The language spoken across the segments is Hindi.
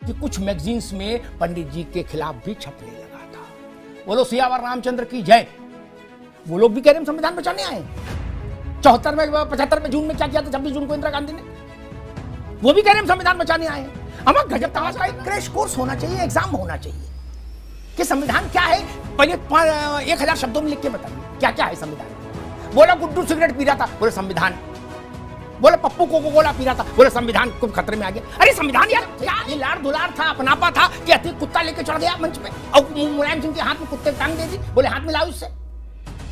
कि कुछ मैगजीन्स में पंडित जी के खिलाफ भी छपने लगा था। बोलो सियावर रामचंद्र की जय। वो लोग भी कह रहे हैं संविधान बचाने आए। 74 में 75 में जून में क्या किया था 26 जून को इंदिरा गांधी ने, वो भी कह रहे हैं संविधान बचाने आए। हमारा गजब तमाशा का एक क्रैश कोर्स होना चाहिए, एग्जाम होना चाहिए कि संविधान क्या है। पहले 1000 शब्दों में लिख के बताइए क्या क्या है संविधान। बोला गुड्डू सिगरेट पी रहा था, बोले संविधान। बोले पप्पू कोको कोला पी रहा था, बोले संविधान को खतरे में आ गया। अरे संविधान यार ये लाड़ दुलार था, अपनापा था कि अति कुत्ता लेके चढ़ गया मंच पे और मुलायम सिंह के हाथ में कुत्ते टांग दे दी, बोले हाथ मिलाओ इससे।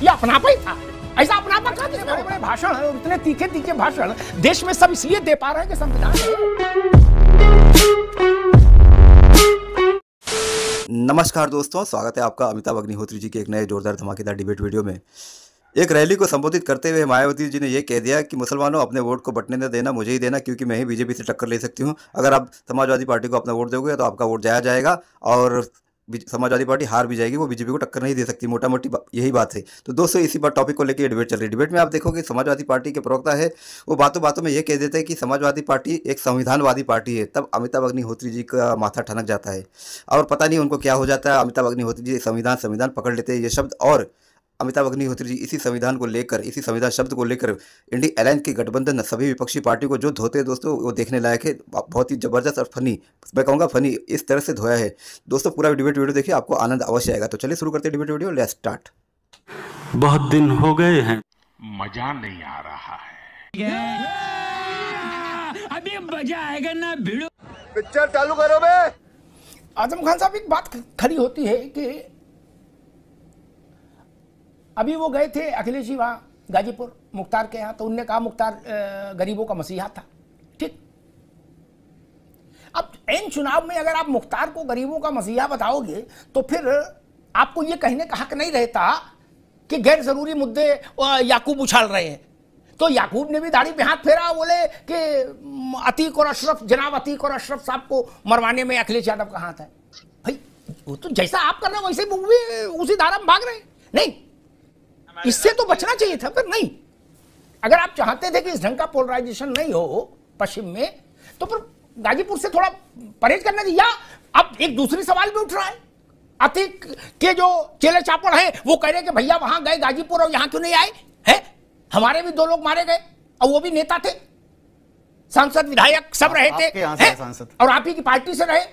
ये अपनापा ही था। ऐसा अपनापा कहां? बड़े बड़े भाषण है, इतने तीखे तीखे भाषण देश में सब इसलिए दे पा रहे हैं कि संविधान है। नमस्कार दोस्तों, स्वागत है आपका अमिताभ अग्निहोत्री जी के एक नए जोरदार धमाकेदार डिबेट वीडियो में। एक रैली को संबोधित करते हुए मायावती जी ने यह कह दिया कि मुसलमानों अपने वोट को बंटने न देना, मुझे ही देना, क्योंकि मैं ही बीजेपी से टक्कर ले सकती हूं। अगर आप समाजवादी पार्टी को अपना वोट दोगे तो आपका वोट जाया जाएगा और समाजवादी पार्टी हार भी जाएगी, वो बीजेपी को टक्कर नहीं दे सकती। मोटा मोटी यही बात है। तो दोस्तों इसी बात टॉपिक को लेकर डिबेट चल रही है। डिबेट में आप देखोगे समाजवादी पार्टी के प्रवक्ता है वो बातों बातों में ये कह देते हैं कि समाजवादी पार्टी एक संविधानवादी पार्टी है। तब अमिताभ अग्निहोत्री जी का माथा ठनक जाता है और पता नहीं उनको क्या हो जाता है। अमिताभ अग्निहोत्री जी संविधान पकड़ लेते हैं ये शब्द, और अमिताभ अग्निहोत्री जी इसी संविधान को लेकर, इसी संविधान शब्द को लेकर इंडिया अलायंस के गठबंधन सभी विपक्षी पार्टी को जो धोते हैं दोस्तों, वो देखने लायक है। बहुत ही जबरदस्त और फनी, मैं कहूँगा फनी, इस तरह से धोया है दोस्तों। पूरा डिबेट वीडियो देखिए, आपको आनंद अवश्य आएगा। तो चलिए शुरू करते हैं डिबेट वीडियो, लेट्स स्टार्ट। बहुत दिन हो गए हैं, मजा नहीं आ रहा है। अभी मजा आएगा ना भिड़ो। पिक्चर चालू करो बे। आजम खान साहब, एक बात खड़ी होती है कि अभी वो गए थे अखिलेश जी वहाँ गाजीपुर मुख्तार के यहाँ, तो उनने कहा मुख्तार गरीबों का मसीहा था। ठीक, अब इन चुनाव में अगर आप मुख्तार को गरीबों का मसीहा बताओगे तो फिर आपको ये कहने का हक नहीं रहता कि गैर जरूरी मुद्दे याकूब उछाल रहे हैं। तो याकूब ने भी दाढ़ी पे हाथ फेरा, बोले कि अतीक और अशरफ, जनाब अतीक और अशरफ साहब को मरवाने में अखिलेश यादव का हाथ है। भाई वो तो जैसा आप कर रहे हैं वैसे वो भी उसी धारा में भाग रहे हैं। नहीं, इससे तो बचना चाहिए था। फिर नहीं, अगर आप चाहते थे कि इस ढंग का पोलराइजेशन नहीं हो पश्चिम में, तो फिर गाजीपुर से थोड़ा परहेज करना चाहिए। या अब एक दूसरी सवाल भी उठ रहा है, अतीक के जो चेले चापड़ हैं वो कह रहे हैं कि भैया वहां गए गाजीपुर और यहां क्यों नहीं आए हैं? हमारे भी 2 लोग मारे गए और वो भी नेता थे, सांसद विधायक सब रहे थे, और आप ही की पार्टी से रहे।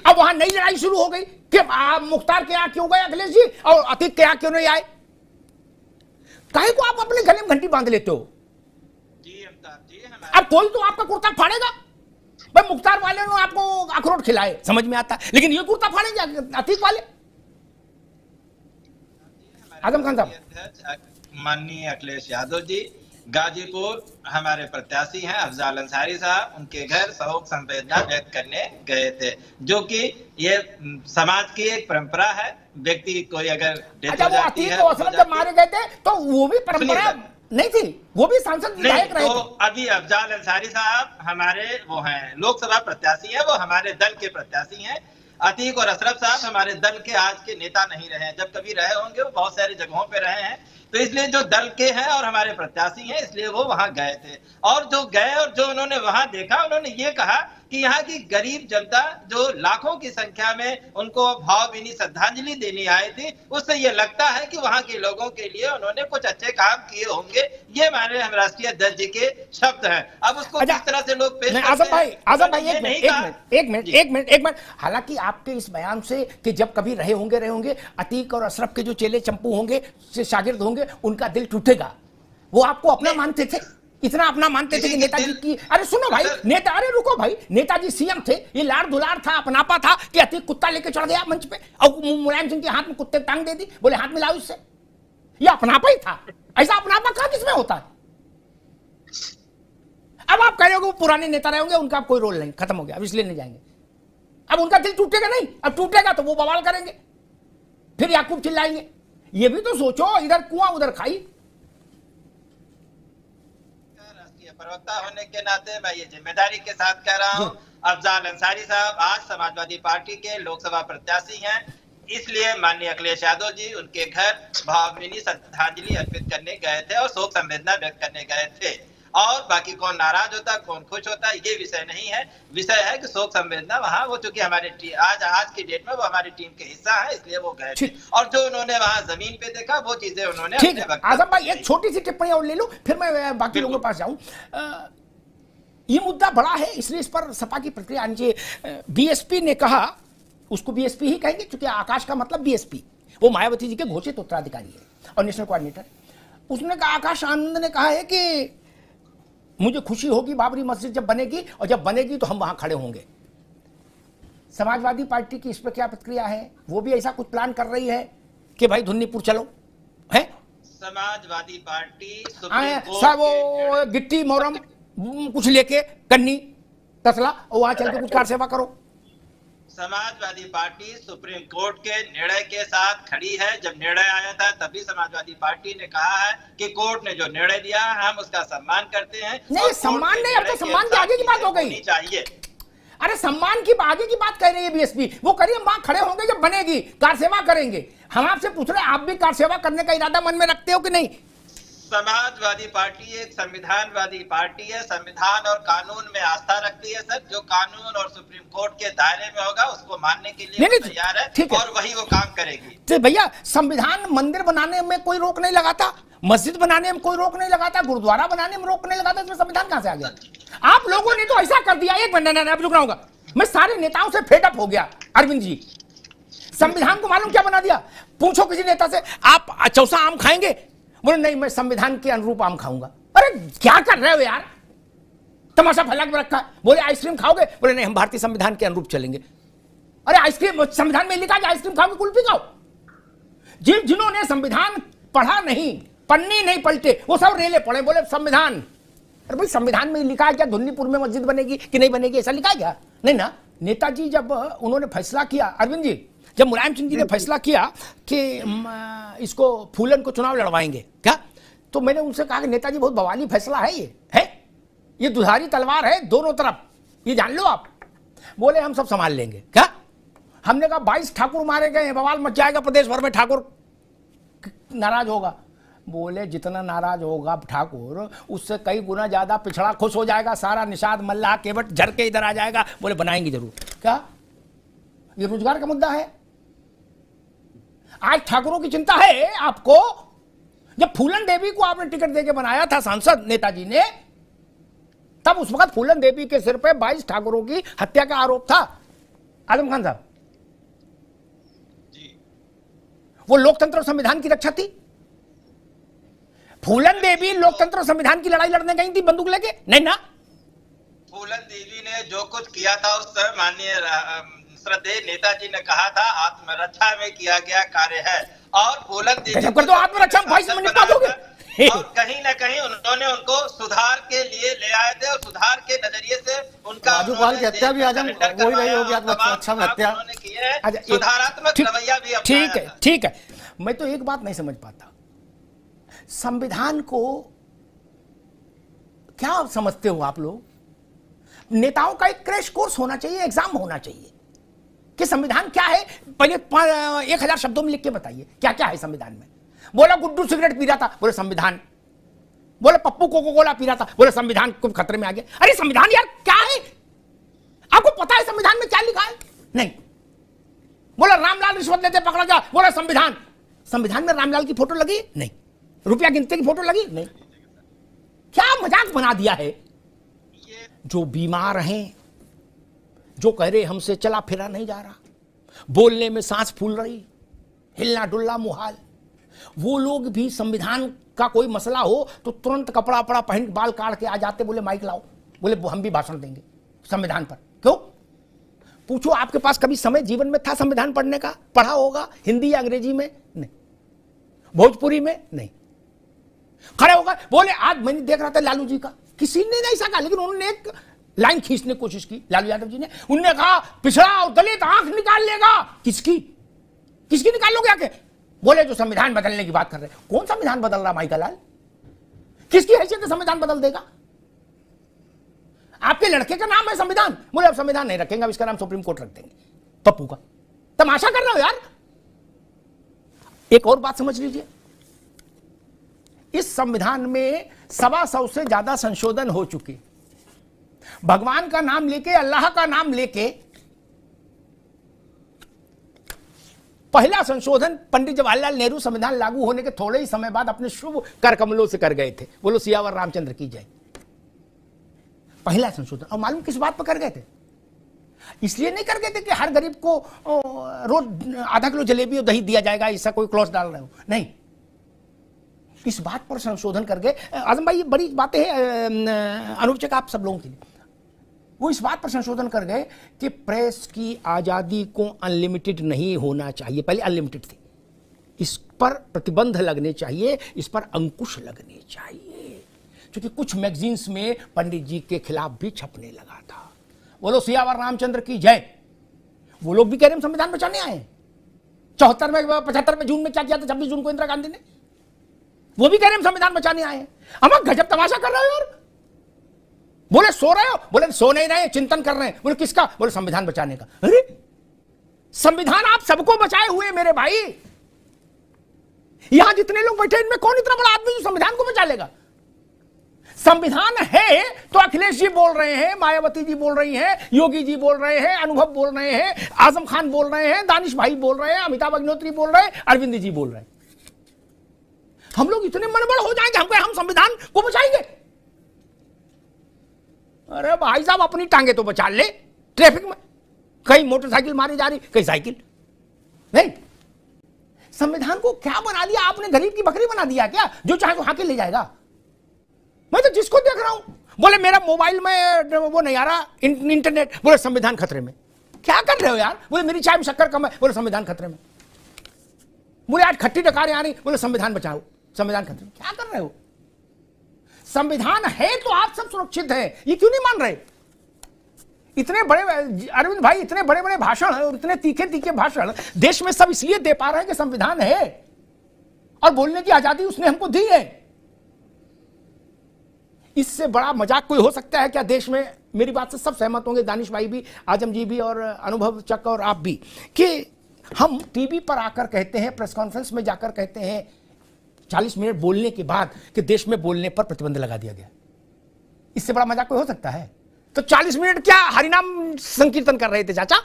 अब वहां नई लड़ाई शुरू हो गई कि मुख्तार के यहाँ क्यों गए अखिलेश जी और अतीक के यहाँ क्यों नहीं आए। काहे को आप अपने गले में घंटी बांध लेते हो? अब कोई तो आपका कुर्ता फाड़ेगा। भाई मुख्तार वाले ने आपको अखरोट खिलाए, समझ में आता है, लेकिन ये कुर्ता फाड़ेंगे अतीक वाले। आजम खान साहब, माननीय अखिलेश यादव जी गाजीपुर हमारे प्रत्याशी हैं अफजाल अंसारी साहब, उनके घर शोक संवेदना व्यक्त करने गए थे, जो कि ये समाज की एक परंपरा है। व्यक्ति कोई अगर डेथ हो जाती है, जब मारे गए थे तो वो भी परंपरा नहीं थी, वो भी सांसद विधायक रहे थे। अभी अफजाल अंसारी साहब हमारे वो हैं लोकसभा प्रत्याशी हैं, वो हमारे दल के प्रत्याशी हैं। अतीक और अशरफ साहब हमारे दल के आज के नेता नहीं रहे हैं, जब कभी रहे होंगे वो बहुत सारी जगहों पे रहे हैं। तो इसलिए जो दल के हैं और हमारे प्रत्याशी हैं, इसलिए वो वहां गए थे। और जो गए और जो उन्होंने वहां देखा, उन्होंने ये कहा कि यहाँ की गरीब जनता जो लाखों की संख्या में उनको भावभीनी श्रद्धांजलि देने आई थी, उससे ये लगता है कि वहां के लोगों के लिए उन्होंने कुछ अच्छे काम किए होंगे। ये हमारे राष्ट्रीय अध्यक्ष जी के शब्द हैं। अब उसको किस तरह से लोग पेश आजम भाई एक मिनट। हालांकि आपके इस बयान से कि जब कभी रहे होंगे अतीक और अशरफ के जो चेले चंपू होंगे, शागिर्द होंगे, उनका दिल टूटेगा। वो आपको अपना मानते थे, इतना अपना मानते थे कि नेताजी की, अरे सुनो भाई, नेता, अरे रुको भाई, नेताजी सीएम थे, ये लाड़ दुलार था, अपनापा था कि अतीक कुत्ता लेके चढ़ गया मंच पे और मुलायम सिंह के हाथ में कुत्ते टांग दे दी, बोले हाथ मिलाओ इससे। ये अपनापा ही था। ऐसा अपनापा कहां किसमें होता है? अब आप कह रहे हो वो पुराने नेता रहे होंगे, उनका कोई रोल नहीं, खत्म हो गया, अब इसलिए नहीं जाएंगे। अब उनका दिल टूटेगा नहीं, अब टूटेगा तो वो बवाल करेंगे, फिर याकूब चिल्लाएंगे। ये भी तो सोचो, इधर कुआं उधर खाई। प्रवक्ता होने के नाते मैं ये जिम्मेदारी के साथ कह रहा हूँ, अफजाल अंसारी साहब आज समाजवादी पार्टी के लोकसभा प्रत्याशी हैं, इसलिए माननीय अखिलेश यादव जी उनके घर भावभीनी श्रद्धांजलि अर्पित करने गए थे और शोक संवेदना व्यक्त करने गए थे। और बाकी कौन नाराज होता है, कौन खुश होता है, ये विषय नहीं है। विषय है कि शोक संवेदना वहां वो, चूंकि हमारे आज की डेट में वो हमारी टीम के हिस्सा है, इसलिए वो गए थे। और जो उन्होंने वहां जमीन पे देखा वो चीजें उन्होंने। ठीक है आजम भाई, एक छोटी सी टिप्पणी और ले लो, फिर मैं बाकी लोगों के पास जाऊं। ये मुद्दा बड़ा है, इसलिए इस पर सपा की प्रतिक्रिया आनी चाहिए। बीएसपी ने कहा, उसको बीएसपी ही कहेंगे क्योंकि आकाश का मतलब बीएसपी, वो मायावती जी के घोषित उत्तराधिकारी है और नेशनल कोऑर्डिनेटर। उसने कहा, आकाश आनंद ने कहा है कि मुझे खुशी होगी बाबरी मस्जिद जब बनेगी, और जब बनेगी तो हम वहां खड़े होंगे। समाजवादी पार्टी की इस पर क्या प्रतिक्रिया है? वो भी ऐसा कुछ प्लान कर रही है कि भाई धुन्नीपुर चलो है? समाजवादी पार्टी सब वो गिट्टी मोरम कुछ लेके कन्नी तसला और वहां चल के कुछ कार सेवा करो। समाजवादी पार्टी सुप्रीम कोर्ट के निर्णय के साथ खड़ी है। जब निर्णय आया था तभी समाजवादी पार्टी ने कहा है कि कोर्ट ने जो निर्णय दिया है हम उसका सम्मान करते हैं। नहीं, सम्मान नहीं, अब तो सम्मान के आगे की बात हो गई। चाहिए, अरे सम्मान की आगे की बात कह रही है बीएसपी। वो कह रही है वहां खड़े होंगे जब बनेगी, कार सेवा करेंगे। हम आपसे पूछ रहे हैं, आप भी कार सेवा करने का इरादा मन में रखते हो कि नहीं? समाजवादी पार्टी एक संविधानवादी पार्टी है, संविधान और कानून में आस्था रखती है सर। जो कानून और सुप्रीम कोर्ट के दायरे में होगा उसको मानने के लिए तैयार है, और वही वो काम करेगी। तो भैया, संविधान मंदिर बनाने में कोई रोक नहीं लगाता, मस्जिद बनाने में कोई रोक नहीं लगाता, गुरुद्वारा बनाने में रोक नहीं लगाता, इसमें संविधान कहां से आ गया? आप लोगों ने तो ऐसा कर दिया। एक मिनट अब रुक रहा हूँ, मैं सारे नेताओं से फेडअप हो गया। अरविंद जी, संविधान को मालूम क्या बना दिया? पूछो किसी नेता से, आप चौसा आम खाएंगे? बोले नहीं, मैं संविधान के अनुरूप आम खाऊंगा। अरे क्या कर रहे हो यार, तमाशा फैला के रखा है। बोले आइसक्रीम खाओगे? बोले नहीं, हम भारतीय संविधान के अनुरूप चलेंगे। अरे आइसक्रीम संविधान में लिखा है आइसक्रीम खाओगे, कुल्फी खाओ। जिन्होंने संविधान पढ़ा नहीं, पन्नी नहीं पलटे, वो सब रेले पड़े, बोले संविधान। अरे भाई, संविधान में लिखा है क्या धुन्नीपुर में मस्जिद बनेगी कि नहीं बनेगी? ऐसा लिखा है क्या? नहीं ना। नेताजी जब उन्होंने फैसला किया, अरविंद जी, जब मुलायम सिंह जी ने फैसला किया कि इसको फूलन को चुनाव लड़वाएंगे क्या, तो मैंने उनसे कहा कि नेताजी बहुत बवाली फैसला है, ये दुधारी तलवार है दोनों तरफ, ये जान लो आप। बोले हम सब संभाल लेंगे क्या? हमने कहा 22 ठाकुर मारे गए, बवाल मच जाएगा प्रदेश भर में, ठाकुर नाराज होगा। बोले जितना नाराज होगा ठाकुर, उससे कई गुना ज्यादा पिछड़ा खुश हो जाएगा, सारा निषाद मल्लाह केवट झर के इधर आ जाएगा। बोले बनाएंगे जरूर। क्या ये रोजगार का मुद्दा है? आज ठाकुरों की चिंता है आपको? जब फूलन देवी को आपने टिकट देके बनाया था सांसद नेताजी ने, तब उस वक्त फूलन देवी के सिर पे 22 ठाकुरों की हत्या का आरोप था। आजम खान साहब, वो लोकतंत्र और संविधान की रक्षा थी? फूलन देवी लोकतंत्र और संविधान की लड़ाई लड़ने गई थी बंदूक लेके? नहीं ना। फूलन देवी ने जो कुछ किया था उस माननीय श्रद्धेय नेताजी ने कहा था आत्मरक्षा में किया गया कार्य है, और फूलन देवी कर दो आत्मरक्षा में 22 मिनट बाद हो गए। और कहीं ना कहीं उन्होंने उनको सुधार के लिए ले आए थे, और सुधार के नजरिए से उनका राजू पाल की हत्या भी आजम वही रही होगी, आत्मरक्षा में हत्या। सुधारात्मक रवैया भी ठीक है, ठीक है। मैं तो एक बात नहीं समझ पाता, संविधान को क्या समझते हो आप लोग? नेताओं का एक क्रैश कोर्स होना चाहिए, एग्जाम होना चाहिए कि संविधान क्या है। पहले 1000 शब्दों में लिख के बताइए क्या क्या है संविधान में। बोला गुड्डू सिगरेट पी रहा था, बोले संविधान। बोले पप्पू कोको कोला पी रहा था, बोले संविधान को खतरे में आ गया। अरे संविधान यार क्या है? आपको पता है संविधान में क्या लिखा है? नहीं। बोला रामलाल रिश्वत लेते पकड़ा गया, बोला संविधान। संविधान में रामलाल की फोटो लगी? नहीं। रुपया गिनते की फोटो लगी? नहीं। क्या मजाक बना दिया है। जो बीमार हैं, जो कह रहे हमसे चला फिरा नहीं जा रहा, बोलने में सांस फूल रही, हिलना डुलना मुहाल, वो लोग भी संविधान का कोई मसला हो तो तुरंत कपड़ा वपड़ा पहन बाल काट के आ जाते, बोले माइक लाओ, बोले हम भी भाषण देंगे संविधान पर। क्यों? पूछो आपके पास कभी समय जीवन में था संविधान पढ़ने का? पढ़ा होगा हिंदी या अंग्रेजी में? नहीं। भोजपुरी में? नहीं। खड़े होगा बोले, आज मैंने देख रहा था लालू जी का, किसी ने नहीं सका, लेकिन उन्होंने एक लाइन खींचने की कोशिश की, लालू यादव जी ने। उन्होंने कहा पिछड़ा और दलित आंख निकाल लेगा। किसकी निकाल लोगे आके? बोले जो संविधान बदलने की बात कर रहे हैं। कौन संविधान बदल रहा माइकल लाल? किसकी हैसियत से संविधान बदल देगा? आपके लड़के का नाम है संविधान, बोले अब संविधान नहीं रखेंगे, अब इसका नाम सुप्रीम कोर्ट रख देंगे। पप्पू का तमाशा कर रहे हो यार। एक और बात समझ लीजिए, इस संविधान में 125 से ज्यादा संशोधन हो चुके। भगवान का नाम लेके, अल्लाह का नाम लेके पहला संशोधन पंडित जवाहरलाल नेहरू संविधान लागू होने के थोड़े ही समय बाद अपने शुभ कर कमलों से कर गए थे। बोलो सियावर रामचंद्र की जय। पहला संशोधन, और मालूम किस बात पर कर गए थे? इसलिए नहीं कर गए थे कि हर गरीब को रोज आधा किलो जलेबी और दही दिया जाएगा, ऐसा कोई क्लॉज डाल रहे हो, नहीं। इस बात पर संशोधन कर गए। आजम भाई, ये बड़ी बातें हैं अनूप चक आप सब लोगों के लिए। वो इस बात पर संशोधन कर गए कि प्रेस की आजादी को अनलिमिटेड नहीं होना चाहिए। पहले अनलिमिटेड थी, इस पर प्रतिबंध लगने चाहिए, इस पर अंकुश लगने चाहिए, क्योंकि कुछ मैगजीन्स में पंडित जी के खिलाफ भी छपने लगा था। बोलो सियावर रामचंद्र की जय। वो लोग भी कह रहे हैं संविधान बचाने आए। 74 में 75 में जून में क्या किया था 26 जून को इंदिरा गांधी ने? वो भी कह रहे हैं संविधान बचाने आए हैं। हम गजब तमाशा कर रहे हो यार। बोले सो रहे हो? बोले सो नहीं रहे, चिंतन कर रहे हैं। बोले किसका? बोले संविधान बचाने का। अरे संविधान आप सबको बचाए हुए मेरे भाई। यहां जितने लोग बैठे इनमें कौन इतना बड़ा आदमी जो संविधान को बचा लेगा? संविधान है तो अखिलेश जी बोल रहे हैं, मायावती जी बोल रही हैं, योगी जी बोल रहे हैं, अनुभव बोल रहे हैं, आजम खान बोल रहे हैं, दानिश भाई बोल रहे हैं, अमिताभ अग्निहोत्री बोल रहे हैं, अरविंद जी बोल रहे हैं। हम लोग इतने मनबड़ हो जाएंगे हम संविधान को बचाएंगे? अरे भाई साहब, अपनी टांगे तो बचा ले। ट्रैफिक में कहीं मोटरसाइकिल मारी जा रही, कहीं साइकिल नहीं। संविधान को क्या बना दिया आपने? गरीब की बकरी बना दिया क्या? जो चाहे वो हाके ले जाएगा। मैं तो जिसको देख रहा हूं, बोले मेरा मोबाइल में वो नहीं आ रहा इंटरनेट, बोले संविधान खतरे में। क्या कर रहे हो यार? बोले मेरी चाय में शक्कर कम है, बोले संविधान खतरे में। बोले आज खट्टी डकारें आ रही, बोले संविधान बचाओ, संविधान खतरे में। क्या कर रहे हो? संविधान है तो आप सब सुरक्षित हैं। ये क्यों नहीं मान रहे? इतने बड़े अरविंद भाई, इतने बड़े बड़े भाषण और इतने तीखे तीखे भाषण देश में सब इसलिए दे पा रहे हैं कि संविधान है और बोलने की आजादी उसने हमको दी है। इससे बड़ा मजाक कोई हो सकता है क्या देश में? मेरी बात से सब सहमत होंगे, दानिश भाई भी, आजम जी भी और अनुभव चक और आप भी, कि हम टीवी पर आकर कहते हैं, प्रेस कॉन्फ्रेंस में जाकर कहते हैं 40 मिनट बोलने के बाद कि देश में बोलने पर प्रतिबंध लगा दिया गया। इससे बड़ा मजाक कोई हो सकता है? तो 40 मिनट क्या हरिनाम संकीर्तन कर रहे थे चाचा?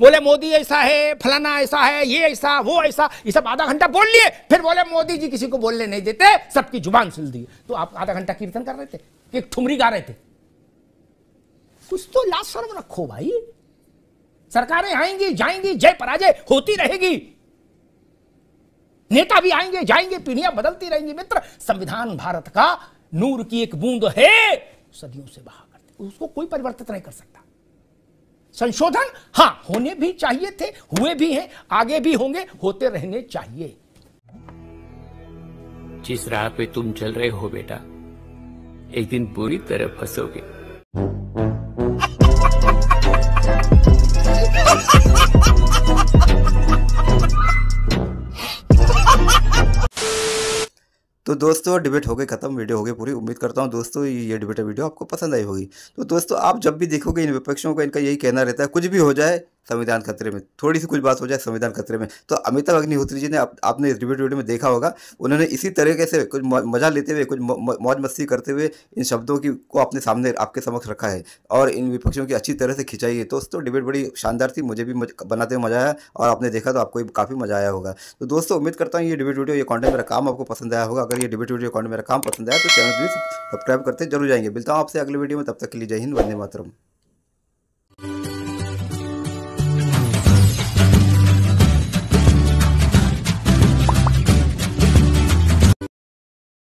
बोले मोदी ऐसा है, फलाना ऐसा है, ये ऐसा, वो ऐसा, ये सब आधा घंटा बोल लिए। फिर बोले मोदी जी किसी को बोलने नहीं देते, सबकी जुबान सिल दी। तो आप आधा घंटा कीर्तन कर रहे थे कि एक ठुमरी गा रहे थे? कुछ तो लाज शर्म रखो भाई। सरकारें आएंगी जाएंगी, जय पराजय होती रहेगी, नेता भी आएंगे जाएंगे, पीढ़ियां बदलती रहेंगी। मित्र, संविधान भारत का नूर की एक बूंद है, सदियों से बहा करते, उसको कोई परिवर्तित नहीं कर सकता। संशोधन हां होने भी चाहिए थे, हुए भी हैं, आगे भी होंगे, होते रहने चाहिए। जिस राह पे तुम चल रहे हो बेटा, एक दिन बुरी तरह फंसोगे। तो दोस्तों डिबेट हो गई खत्म, वीडियो हो गई पूरी। उम्मीद करता हूँ दोस्तों ये डिबेट वीडियो आपको पसंद आई होगी। तो दोस्तों आप जब भी देखोगे इन विपक्षों का इनका यही कहना रहता है, कुछ भी हो जाए संविधान खतरे में, थोड़ी सी कुछ बात हो जाए संविधान खतरे में। तो अमिताभ अग्निहोत्री जी ने आपने इस डिबेट वीडियो में देखा होगा, उन्होंने इसी तरीके से कुछ मजा लेते हुए, कुछ मौज मस्ती करते हुए इन शब्दों को अपने सामने आपके समक्ष रखा है और इन विपक्षों की अच्छी तरह से खिंचाई है। दोस्तों डिबेट बड़ी शानदार थी, मुझे भी बनाते हुए मजा आया और आपने देखा तो आपको काफ़ी मजा आया होगा। तो दोस्तों उम्मीद करता हूँ ये डिबेट वीडियो, ये कॉन्टेंट मेरा काम आपको पसंद आया होगा। अगर ये डिबेट वीडियो कॉन्टेंट मेरा काम पसंद आया तो चैनल प्लीज सब्सक्राइब करते जरूर जाएंगे। मिलता हूँ आपसे अगले वीडियो में, तब तक के लिए जय हिंद, वंदे मातरम।